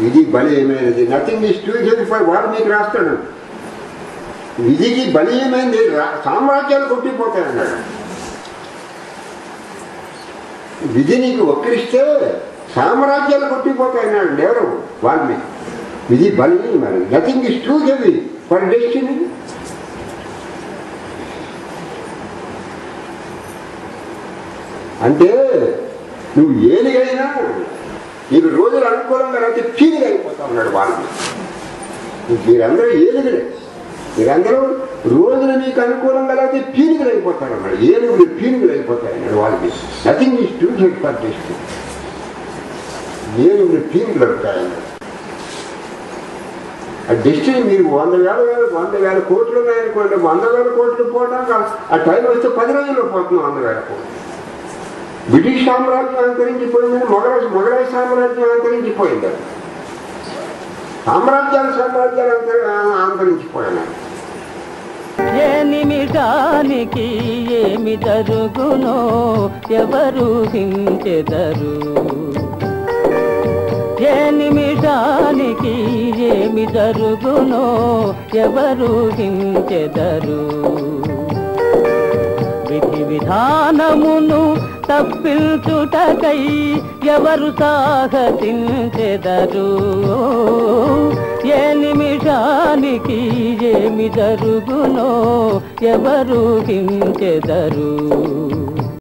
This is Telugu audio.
విధి బలీయమైనది. Nothing is too heavy for Valmiki రాస్తాడు. విధికి బలీయమైనది, సామ్రాజ్యాలు కొట్టిపోతాయి అన్నాడు. విధి నీకు వక్రిస్తే సామ్రాజ్యాలు కొట్టిపోతాయి అన్నాడు ఎవరు? వాల్మీకి. విధి బలీయం మరి. Nothing is too heavy for destiny. అంటే నువ్వు ఏలిగైనా నీకు రోజులు అనుకూలంగా అయితే ఫీలింగ్ అయిపోతా ఉన్నాడు వాల్మీకి. మీరందరూ ఏలుగులే, మీరందరూ రోజులు మీకు అనుకూలంగా అయితే ఫీలింగ్లు అయిపోతారు అన్నాడు. ఏలుగులు ఫీలింగ్లు అయిపోతాయి అన్నాడు Valmiki. Nothing is too hard for destiny. ఏలుగులు ఫీలింగ్లు అవుతాయన్నాడు. ఆ డెస్టినీ మీరు 100,000 కోట్లు ఉన్నాయనుకోండి, 100,000 కోట్లు పోవడానికి ఆ టైం వస్తే 10 రోజుల్లో పోతున్నాం 100,000 కోట్లు. బ్రిటిష్ సామ్రాజ్యం అంతరించిపోయిందని మొఘలాయి సామ్రాజ్యం అంతరించిపోయింది. సామ్రాజ్యాలు అంతరించిపోయినాయి. ఏ నిమిషానికి ఏమి జరుగునో ఎవరు హించెదరు, ఏ నిమిషానికి ఏమి జరుగునో ఎవరు హించెదరు. విధి విధానమును తప్పించుటకై ఎవరు సాహసించెదరు, ఏ నిమిషానికి ఏమి జరుగునో ఎవరు హించెదరు.